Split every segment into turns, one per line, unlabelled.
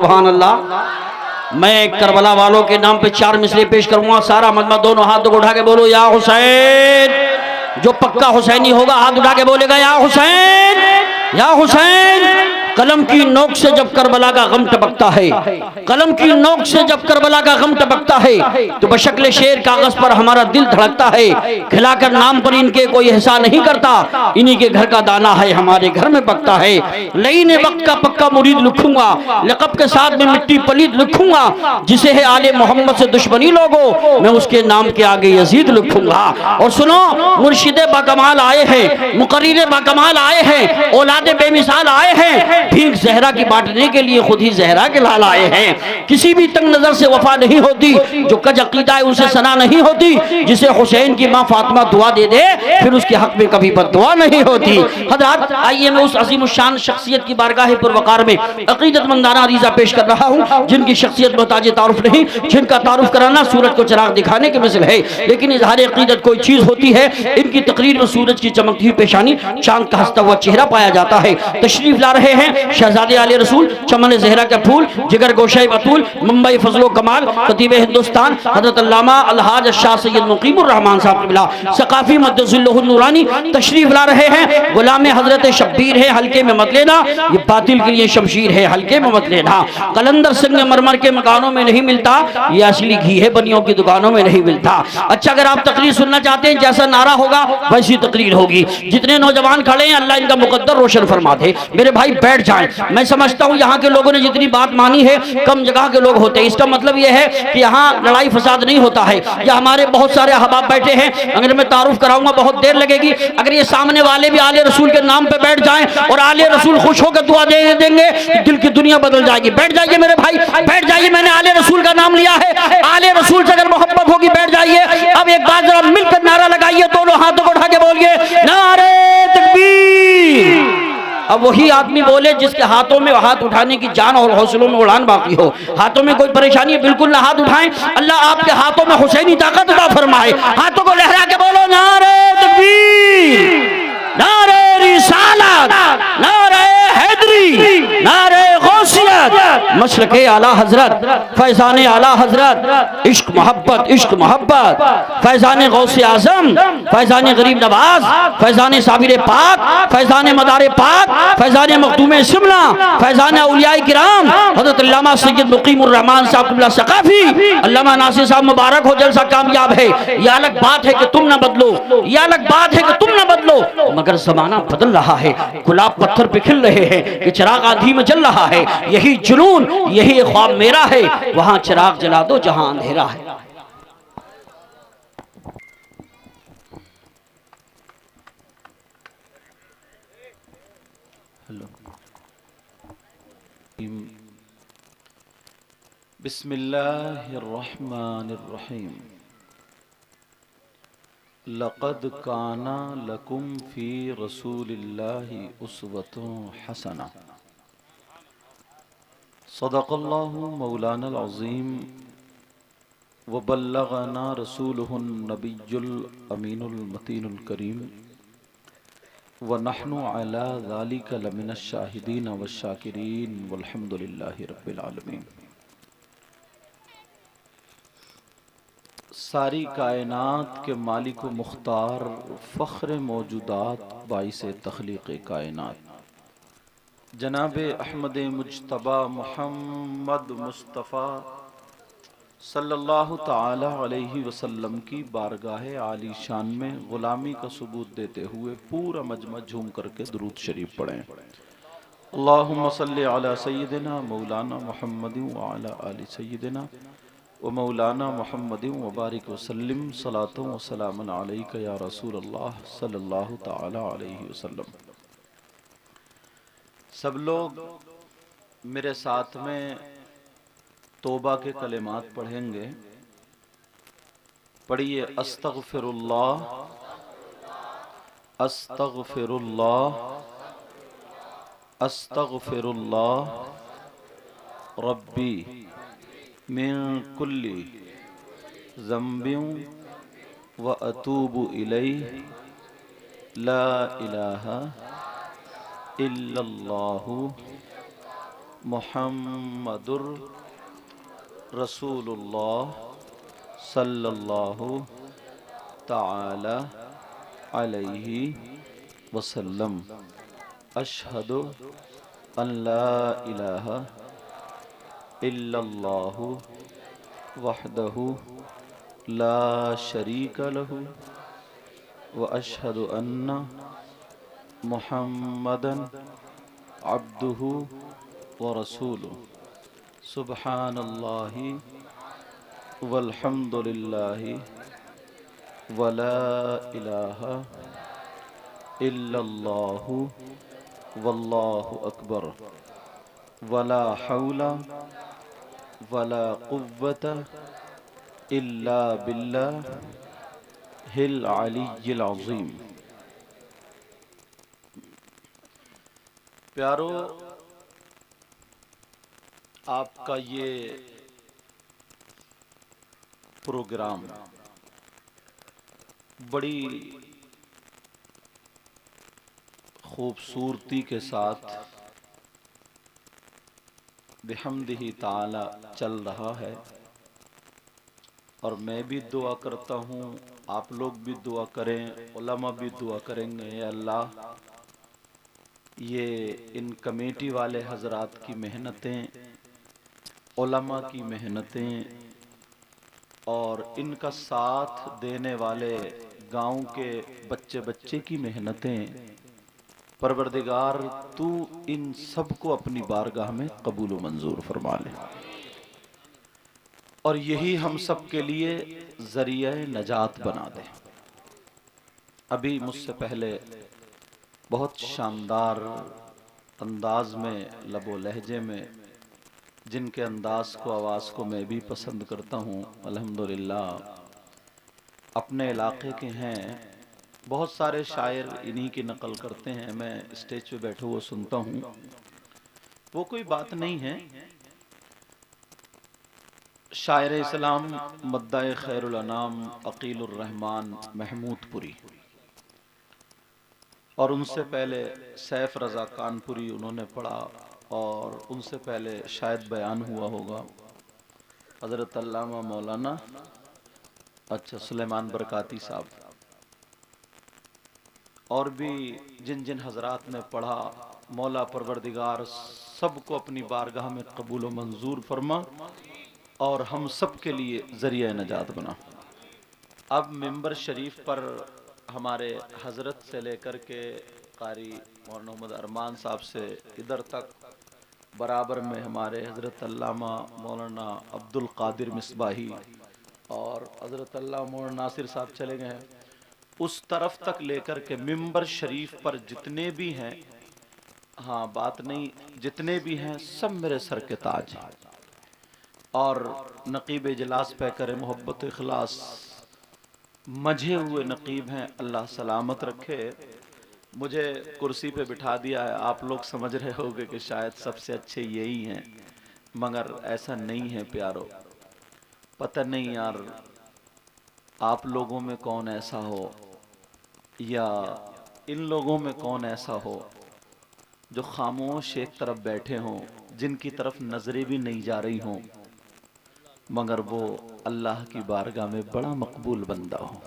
सुभान अल्लाह। मैं करबला वालों के नाम पे 4 मिसरे पेश करूंगा। सारा मजमा दोनों हाथों को उठा के बोलो या हुसैन। जो पक्का हुसैनी होगा हाथ उठा के बोलेगा या हुसैन, या हुसैन। कलम की नोक से जब करबला का गम टपकता है, कलम की नोक से जब करबला का गम टपकता है, तो बशक्ल शेर कागज पर हमारा दिल धड़कता है। खिलाकर नाम पर इनके कोई एहसान नहीं करता, इन्हीं के घर का दाना है हमारे घर में पकता है। लईने वक्त का पक्का मुरीद लिखूंगा, लक़ब के साथ में मिट्टी पलीद लिखूंगा। जिसे है आले मोहम्मद से दुश्मनी लोगो, मैं उसके नाम के आगे यजीद लिखूंगा। और सुनो, मुर्शिदे बाकमाल आए हैं, मुकर्रिरे बाकमाल आए हैं, औलादे बेमिसाल आए हैं। भीख जहरा की बांटने के लिए खुद ही जहरा के लाल आए हैं। किसी भी तंग नजर से वफा नहीं होती, जो कज अकीदा है उनसे सना नहीं होती। जिसे हुसैन की माँ फातिमा दुआ दे दे, फिर उसके हक में कभी बद्दुआ नहीं होती। हज़रात, आइए मैं उस अजीम शान शख्सियत की बारगाह पुरवकार में अकीदतमंदाना अरीज़ा पेश कर रहा हूँ, जिनकी शख्सियत मोहताज तारुफ नहीं, जिनका तारुफ कराना सूरज को चिराग दिखाने के मिसल है। लेकिन इजहार अकीदत कोई चीज़ होती है, इनकी तकरीर में सूरज की चमकती हुई पेशानी, चांद का हंसता हुआ चेहरा पाया जाता है। तशरीफ ला रहे हैं शहजादे आले रसूल, चमन ज़हरा का फूल, जिगर गोशाई बतूल, मुंबई फजलो कमाल, खतीब हिंदुस्तान हज़रत अल्लामा अलहाज शाह सैयद मुकीमुर रहमान साहब क़िबला सकाफ़ी मद्दज़िल्लहुल नूरानी तशरीफ ला रहे हैं। गुलाम हज़रत शब्बीर है, हल्के में मत लेना, ये बातिल के लिए शमशीर है, हल्के में मत लेना। कलंदर संगमरमर के मकानों में नहीं मिलता, ये असली घी है बनियों की दुकानों में नहीं मिलता। अच्छा, अगर आप तकरीर सुनना चाहते हैं, जैसा नारा होगा वैसी तकरीर होगी। जितने नौजवान खड़े हैं, अल्लाह इनका मुकद्दर रोशन फरमा दे। मेरे भाई बैठ जाएं। मैं समझता हूँ यहाँ के लोगों ने जितनी बात मानी है, कम जगह के लोग होते हैं। इसका मतलब यह है कि यहाँ लड़ाई फसाद नहीं होता है। या हमारे बहुत सारे अहबाब बैठे हैं, अगर मैं तारुफ कराऊंगा बहुत देर लगेगी। अगर ये सामने वाले भी आले रसूल के नाम पे बैठ जाएं और आले रसूल खुश होकर दुआ दे देंगे, दिल की दुनिया बदल जाएगी। बैठ जाइए मेरे भाई, बैठ जाइए। मैंने आले रसूल का नाम लिया है, आले रसूल से अगर मोहब्बत होगी बैठ जाइए। अब एक बार जरा मिलकर नारा लगाइए, दोनों हाथों को उठा के बोलिए नारे तकबीर। अब वही आदमी बोले जिसके हाथों में हाथ उठाने की जान और हौसलों में उड़ान बाकी हो। हाथों में कोई परेशानी है, बिल्कुल ना हाथ उठाएं। अल्लाह आपके हाथों में हुसैनी ताकत अता फरमाए। हाथों को लहरा के बोलो नारे तकबीर, नारे रिसालत, नारे हैदरी, नारे गौसियत, मशरक़े आला हजरत, फैज़ाने आला हजरत, इश्क मोहब्बत, इश्क मोहब्बत, फैज़ाने गौसे आज़म, फैज़ाने गरीब नवाज, फैज़ाने साबिर पाक, फैज़ाने मदार पाक, फैज़ाने मखदूम शिमला, फैज़ाने औलियाए किराम हज़रत अल्लामा सैयद मुकीमुर रहमान साहब क़िबला सकाफ़ी। अल्लामा नासिर साहब मुबारक हो, जलसा कामयाब है। यह अलग बात है कि तुम न बदलो, यह अलग बात है कि तुम न बदलो, मगर ज़माना बदल रहा है। गुलाब पत्थर पे खिल रहे हैं कि चिराग आंधी में जल रहा है। यही जुनून, यही ख्वाब मेरा है, वहां चिराग जला दो जहां अंधेरा है।
बिस्मिल्लाहिर्रहमानिर्रहीम। लक़द काना लकुम फ़ी रसूलिल्लाहि उस्वतुन हसना। सदक़ल्लाहु मौलानल अज़ीम व बल्लगना रसूलुहुन नबियुल अमीनुल मतीनुल करीम व नहनु अला ज़ालिका लमिनश शाहिदीन व शाकिरीन वल्हम्दुलिल्लाहि रब्बिल आलमीन। सारी कायनात के मालिक व मुख्तार, फ़ख्र मौजूदात, बाइसे तख्लीक़ कायनात, जनाबे अहमद मुज्तबा मुहम्मद मुस्तफ़ा सल्लल्लाहु ताला अलैहि वसल्लम की बारगाह आली शान में ग़ुलामी का सबूत देते हुए पूरा मजमा झूम करके दुरूद शरीफ पढ़ें। अल्लाहुम्मा सल्लि अला सय्यिदिना मौलाना मुहम्मदिन व अला आलि सय्यिदिना व मौलाना मुहम्मदिन व बारिक वसल्लिम सलातु व सलामुन अलैका या रसूल अल्लाह सल्लल्लाहु ताला अलैहि वसल्लम। सब लोग मेरे साथ में तौबा के कलिमात पढ़ेंगे। पढ़िए अस्तगफिरुल्लाह, अस्तगफिरुल्लाह, अस्तगफिरुल्लाह रब्बी मिन कुल्ली ज़ंबिन व अतूबु इलैहि ला इलाहा इल्लल्लाहु मुहम्मदुर रसूलुल्लाह सल्लल्लाहु ताला अलैहि वसल्लम। अशहदु अन ला इलाहा इल्लल्लाहु वहदहु ला शरीका लहु व अशहदु अन्ना मुहम्मदन अब्दुहु व रसूलुहु। सुब्हानल्लाहि वल्हम्दुलिल्लाहि वला इलाहा इल्लल्लाहु वल्लाहु अकबर वला हौला वला कुव्वता इल्ला बिल्लाहिल अलिय्यिल अज़ीम। प्यारो, आपका ये प्रोग्राम बड़ी खूबसूरती के साथ बिहम्दिही ताला चल रहा है, और मैं भी दुआ करता हूँ, आप लोग भी दुआ करें, उलमा भी दुआ करेंगे। या अल्लाह, ये इन कमेटी वाले हजरात की मेहनतें, उलमा की मेहनतें और इनका साथ देने वाले गांव के बच्चे बच्चे की मेहनतें, परवरदिगार तू इन सब को अपनी बारगाह में कबूल व मंजूर फरमा ले, और यही हम सब के लिए जरिया नजात बना दे। अभी मुझसे पहले बहुत शानदार अंदाज में, लबो लहजे में, जिनके अंदाज को, आवाज़ को मैं भी पसंद करता हूँ, अल्हम्दुलिल्लाह अपने इलाके के हैं, बहुत सारे शायर इन्हीं की नकल करते हैं। मैं स्टेज पे बैठा हुआ सुनता हूँ, वो कोई बात नहीं है। शायर इस्लाम मद्दाए खैरुल अनाम अकीलुर रहमान महमूदपुरी, और उनसे पहले सैफ रज़ा कानपुरी उन्होंने पढ़ा, और उनसे पहले शायद बयान हुआ होगा हज़रत अल्लामा मौलाना सुलेमान बरकाती साहब, और भी जिन जिन हजरात ने पढ़ा। मौला परवरदिगार सबको अपनी बारगाह में कबूल व मंजूर फरमा, और हम सब के लिए ज़रिया नजात बना। अब मिंबर शरीफ पर हमारे हजरत से लेकर के कारी मौलाना मोहम्मद अरमान साहब से इधर तक बराबर में हमारे हजरत अल्लामा मौलाना अब्दुल कादिर मिसबाही और हजरत अल्लामा मौलाना नासिर साहब चले गए हैं, उस तरफ तक लेकर के मिंबर शरीफ पर जितने भी हैं, हाँ बात नहीं, जितने भी हैं सब मेरे सर के ताज हैं। और नकीब इजलास पे करे मोहब्बत इखलास मझे हुए नकीब हैं, अल्लाह सलामत रखे। मुझे कुर्सी पे बिठा दिया है, आप लोग समझ रहे होंगे कि शायद सबसे अच्छे यही हैं, मगर ऐसा नहीं है प्यारो। पता नहीं यार, आप लोगों में कौन ऐसा हो, या इन लोगों में कौन ऐसा हो जो खामोश एक तरफ बैठे हों, जिनकी तरफ नजरें भी नहीं जा रही हों, मगर वो अल्लाह की बारगाह में बड़ा मकबूल बंदा हो।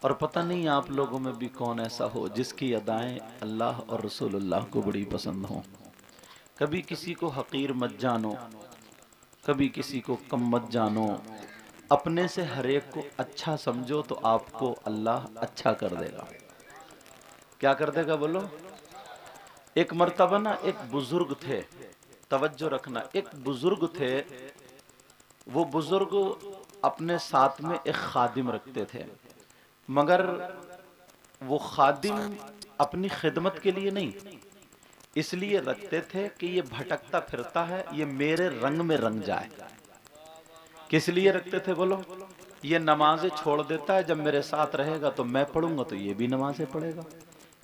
और पता नहीं आप लोगों में भी कौन ऐसा हो जिसकी अदाएं अल्लाह और रसूलुल्लाह को बड़ी पसंद हो। कभी किसी को हकीर मत जानो, कभी किसी को कम मत जानो, अपने से हर एक को अच्छा समझो तो आपको अल्लाह अच्छा कर देगा। क्या कर देगा बोलो? एक मर्तबा ना एक बुजुर्ग थे, तवज्जो रखना, एक बुजुर्ग थे। वो बुजुर्ग अपने साथ में एक खादिम रखते थे, मगर वो खादिम अपनी खिदमत के लिए नहीं, इसलिए रखते थे कि ये भटकता फिरता है, ये मेरे रंग में रंग जाए। किस लिए रखते थे बोलो? ये नमाजें छोड़ देता है, जब मेरे साथ रहेगा तो मैं पढ़ूंगा तो ये भी नमाजें पढ़ेगा,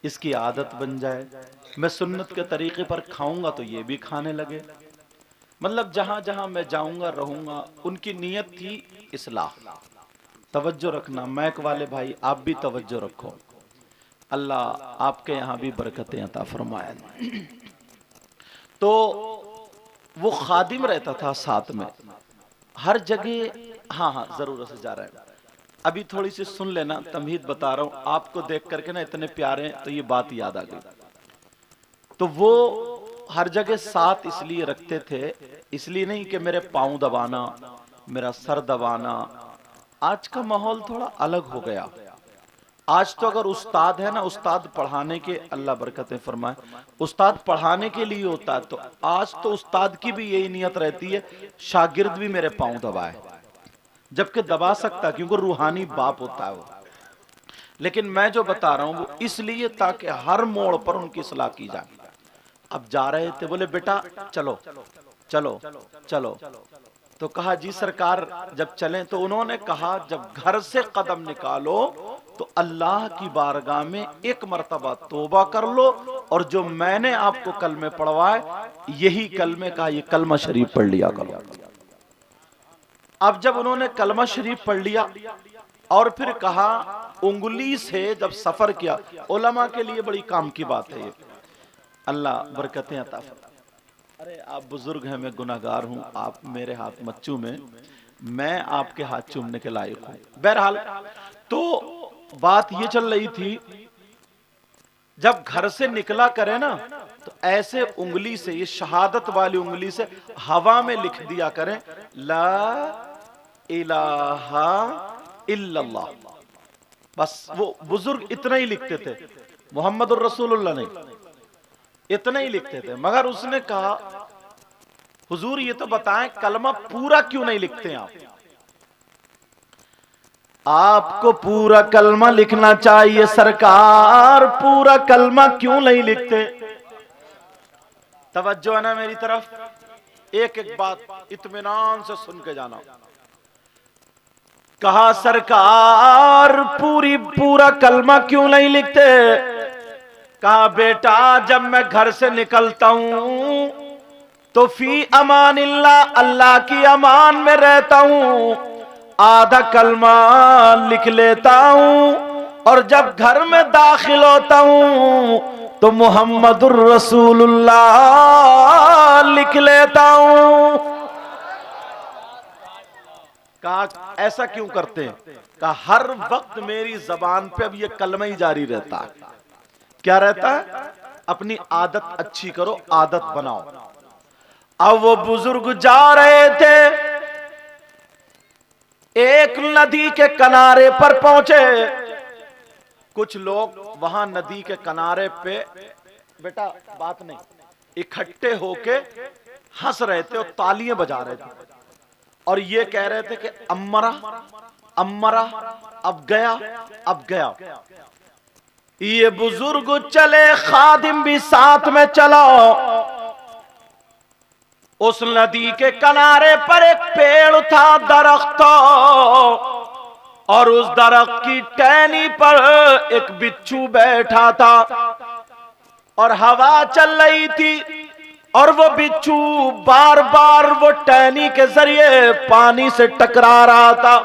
इसकी आदत बन जाए। मैं सुन्नत के तरीके पर खाऊंगा तो ये भी खाने लगे। मतलब जहां जहां मैं जाऊंगा रहूंगा। उनकी नियत थी इस्लाह। तवज्जो रखना मैक वाले भाई, आप भी तवज्जो रखो, अल्लाह आपके यहाँ भी बरकतें अता फरमाए। तो वो खादिम रहता था साथ में हर जगह। हाँ हाँ जरूर से जा रहा है। अभी थोड़ी सी सुन लेना, तमहीद बता रहा हूं आपको, देख करके ना इतने प्यारे हैं तो ये बात याद आ गई। तो वो हर जगह साथ इसलिए रखते थे, इसलिए नहीं कि मेरे पांव दबाना, मेरा सर दबाना। आज का माहौल थोड़ा अलग हो गया। आज तो अगर उस्ताद है ना, उस्ताद पढ़ाने के, अल्लाह बरकतें फरमाए, उस्ताद पढ़ाने के लिए होता है। तो आज तो उस्ताद की भी यही नियत रहती है शागिर्द भी मेरे पांव दबाए, जबकि दबा सकता क्योंकि रूहानी बाप होता है वो। लेकिन मैं जो बता रहा हूं वो इसलिए ताकि हर मोड़ पर उनकी सलाह की जाए। अब जा रहे थे, बोले बेटा चलो चलो चलो, तो कहा जी सरकार जब चलें, तो उन्होंने कहा जब घर से कदम निकालो तो अल्लाह की बारगाह में एक मर्तबा तौबा कर लो, और जो मैंने आपको कलमे पढ़वाए यही कलमे का, ये कलमा शरीफ पढ़ लिया करो। अब जब उन्होंने कलमा शरीफ पढ़ लिया और फिर कहा उंगली से जब सफर किया, उलमा के लिए बड़ी काम की बात है ये, अल्लाह बरकतें अता फरमाए। अरे आप बुजुर्ग हैं, मैं गुनाहगार हूं, आप मेरे हाथ मत चूमें, मैं आपके हाथ चूमने के लायक हूं। बहरहाल तो बात ये चल रही थी, जब घर से निकला करे ना तो ऐसे उंगली से, ये शहादत वाली उंगली से हवा में लिख दिया करें ला इलाहा इल्लल्लाह। बस वो बुजुर्ग इतना ही लिखते थे, मोहम्मदुर रसूलुल्लाह नहीं, इतना ही लिखते थे। मगर उसने कहा हुजूर ये तो बताएं कलमा पूरा क्यों नहीं लिखते आप? आपको पूरा कलमा लिखना चाहिए सरकार, पूरा कलमा क्यों नहीं लिखते? तवज्जो है ना मेरी तरफ, एक एक बात इत्मीनान से सुन के जाना। कहा सरकार पूरा कलमा क्यों नहीं लिखते? कहा बेटा जब मैं घर से निकलता हूं तो फी अमानिल्लाह, अल्लाह की अमान में रहता हूं, आधा कलमा लिख लेता हूं, और जब घर में दाखिल होता हूं तो मुहम्मदुर रसूलुल्लाह लिख लेता हूं। कहा ऐसा क्यों करते हैं? कहा हर वक्त मेरी जबान पे अब ये कलमा ही जारी रहता है। क्या रहता है? अपनी आदत अच्छी करो, आदत बनाओ। अब वो बुजुर्ग जा रहे थे, एक नदी के किनारे पर पहुंचे। कुछ लोग वहां नदी के किनारे पे, बेटा बात नहीं, इकट्ठे होके हंस रहे थे और तालियां बजा रहे थे, और ये कह रहे थे कि अम्मरा अम्मरा, अब गया अब गया। ये बुजुर्ग चले, खादिम भी साथ में चला। उस नदी के किनारे पर एक पेड़ था, दरख्त, और उस दरख्त की टहनी पर एक बिच्छू बैठा था, और हवा चल रही थी, और वो बिच्छू बार बार वो टहनी के जरिए पानी से टकरा रहा था।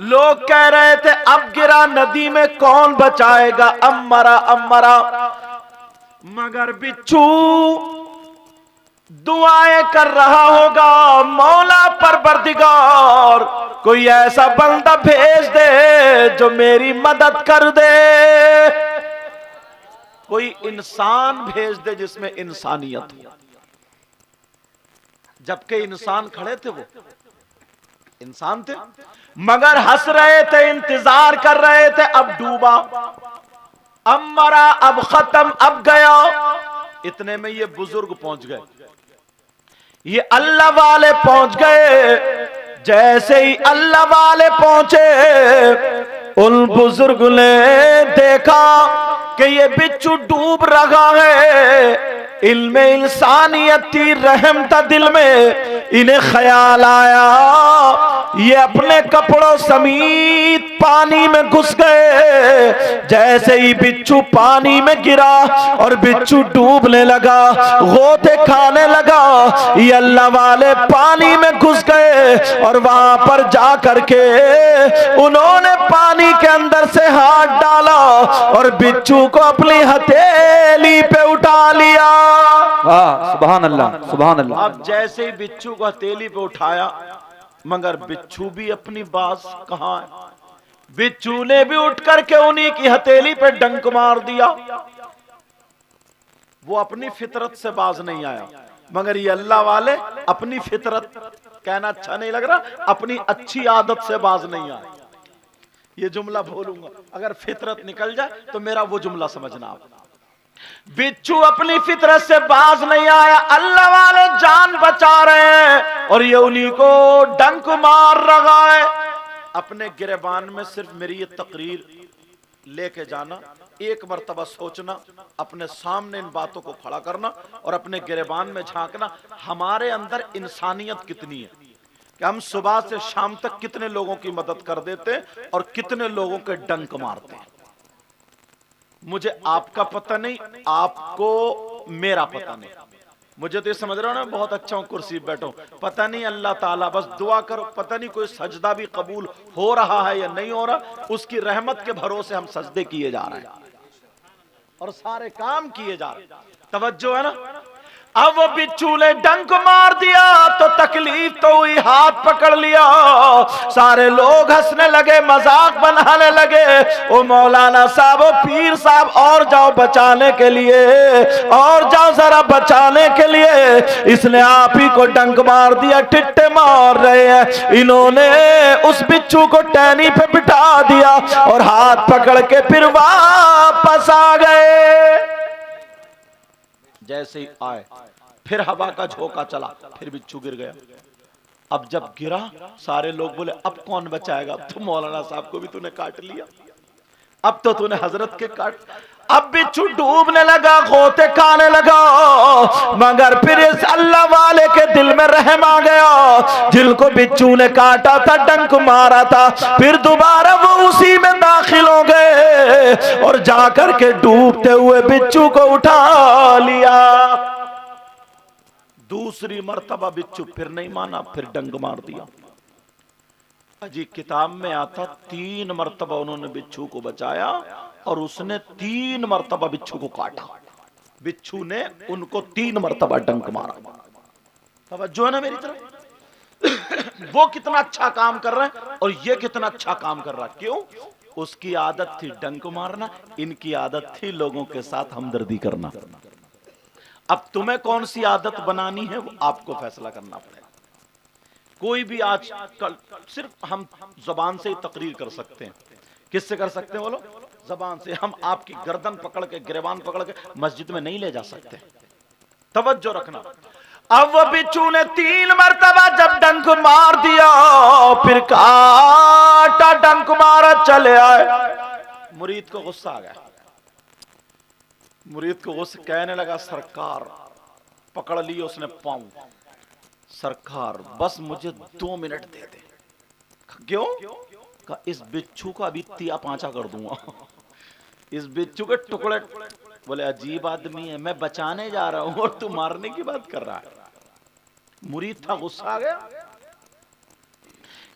लोग कह रहे थे अब गिरा नदी में, कौन बचाएगा? अम्मरा अम्मरा। मगर बिच्छू दुआएं कर रहा होगा, मौला परवरदिगार कोई ऐसा बंदा भेज दे जो मेरी मदद कर दे, कोई इंसान भेज दे जिसमें इंसानियत हो। जबकि इंसान खड़े थे, वो इंसान थे, मगर हंस रहे थे, इंतजार कर रहे थे। अब डूबा, अब मरा, अब खत्म, अब गया। इतने में ये बुजुर्ग पहुंच गए, ये अल्लाह वाले पहुंच गए। जैसे ही अल्लाह वाले पहुंचे, उन बुजुर्ग ने देखा कि ये बिच्छू डूब रहा है। इल्म इंसानियत थी, रहम था दिल में। इन्हें ख्याल आया, ये अपने कपड़ों समेत पानी में घुस गए। जैसे ही बिच्छू पानी में गिरा और बिच्छू डूबने लगा, गोते खाने लगा, ये अल्लाह वाले पानी में घुस गए और वहां पर जा करके उन्होंने पानी के अंदर से हाथ डाला और बिच्छू को अपनी हथेली पे उठा लिया।
वाह, सुभान अल्लाह, सुभान अल्लाह।
अब जैसे ही बिच्छू को हथेली पे उठाया, मगर बिच्छू भी अपनी बात कहाँ है, बिच्छू ने भी उठ करके उन्हीं की हथेली पे डंक मार दिया। वो अपनी फितरत से बाज नहीं आया, मगर ये अल्लाह वाले अपनी फितरत, कहना अच्छा नहीं लग रहा, अपनी अच्छी आदत से बाज नहीं आए। ये जुमला बोलूंगा, अगर फितरत निकल जाए तो मेरा वो जुमला समझना आप। बिच्छू अपनी फितरत से बाज नहीं आया, अल्लाह वाले जान बचा रहे हैं और ये उन्हीं को डंक मार रहा है। अपने गिरबान में सिर्फ मेरी ये तकरीर लेके जाना, एक मर्तबा सोचना, अपने सामने इन बातों को खड़ा करना और अपने गिरबान में झांकना, हमारे अंदर इंसानियत कितनी है कि हम सुबह से शाम तक कितने लोगों की मदद कर देते हैं और कितने लोगों के डंक मारते हैं। मुझे आपका पता नहीं, आपको मेरा पता नहीं, मुझे तो ये समझ रहा हूं ना बहुत अच्छा हूं, कुर्सी पे बैठो, पता नहीं अल्लाह ताला, बस दुआ करो, पता नहीं कोई सजदा भी कबूल हो रहा है या नहीं हो रहा, उसकी रहमत के भरोसे हम सजदे किए जा रहे हैं और सारे काम किए जा रहे हैं। तवज्जो है ना। अब वो बिच्छू ने डंक मार दिया तो तकलीफ तो हुई, हाथ पकड़ लिया, सारे लोग हंसने लगे, मजाक बनाने लगे। ओ मौलाना साहब, ओ पीर साहब, और जाओ बचाने के लिए, और जाओ जरा बचाने के लिए, इसने आप ही को डंक मार दिया, टिट्टे मार रहे हैं। इन्होंने उस बिच्छू को टहनी पे बिठा दिया और हाथ पकड़ के फिर वापस आ गए। जैसे ही आए फिर हवा का झोंका चला, फिर बिच्छू गिर गया। अब जब गिरा सारे लोग बोले अब कौन बचाएगा, अब तो मौलाना साहब को भी तूने काट लिया, अब तो तूने हजरत के काट। अब बिच्छू डूबने लगा, गोते खाने लगा, मगर फिर इस अल्लाह वाले के दिल में रहम आ गया, जिनको बिच्छू ने काटा था, डंक मारा था, फिर दोबारा वो उसी में दाखिल हो गए और जाकर के डूबते हुए बिच्छू को उठा लिया। दूसरी मर्तबा बिच्छू फिर नहीं माना, फिर डंक मार दिया। अजी किताब में आता 3 मर्तबा उन्होंने बिच्छू को बचाया और उसने 3 मर्तबा बिच्छू को काटा। बिच्छू ने उनको 3 मर्तबा डंक मारा। तवज्जो है ना मेरी तरफ। वो कितना अच्छा काम कर रहा है और ये कितना अच्छा काम कर रहा है। क्यों? उसकी आदत थी डंक मारना, इनकी आदत थी लोगों के साथ हमदर्दी करना। अब तुम्हें कौन सी आदत बनानी है वो आपको फैसला करना पड़ेगा। कोई भी आज कल सिर्फ हम जबान से ही तकरीर कर सकते हैं। किससे कर सकते हैं बोलो? जबान से। हम आपकी गर्दन पकड़ के, गिरबान पकड़ के मस्जिद में नहीं ले जा सकते। तवज्जो रखना। अब वो बिच्छू ने 3 मर्तबा जब डंक मार दिया, फिर काटा, डंक मारा, चले आए। मुरीद को गुस्सा आ गया। मुरीद को गुस्सा, कहने लगा सरकार, पकड़ ली उसने पांव, सरकार बस मुझे 2 मिनट दे दे। क्यों? का इस बिच्छू का अभी तिया पांचा कर दूंगा, इस बिच्छू के टुकड़े। बोले अजीब आदमी है, मैं बचाने जा रहा हूं और तू मारने की बात कर रहा है। मुरीद था, गुस्सा आ गया,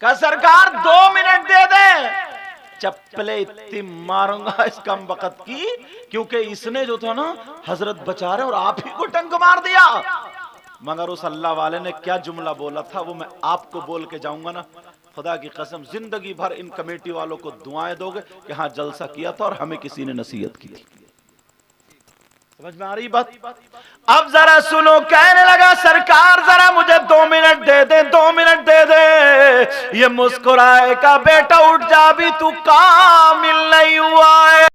कहा सरकार 2 मिनट दे दे। चप्पले इतनी मारूंगा इस कम वक्त की, क्योंकि इसने जो था ना हजरत बचा रहे और आप ही को डंक मार दिया। मगर उस अल्लाह वाले ने क्या जुमला बोला था वो मैं आपको बोल के जाऊंगा ना, खुदा की कसम जिंदगी भर इन कमेटी वालों को दुआएं दोगे कि हाँ जलसा किया था और हमें किसी ने नसीहत की थी। समझ में आ रही बात? अब जरा सुनो, कहने लगा सरकार जरा मुझे 2 मिनट दे दे, 2 मिनट दे दे। ये मुस्कुराए का बेटा उठ जा, भी तू कामिल नहीं हुआ है।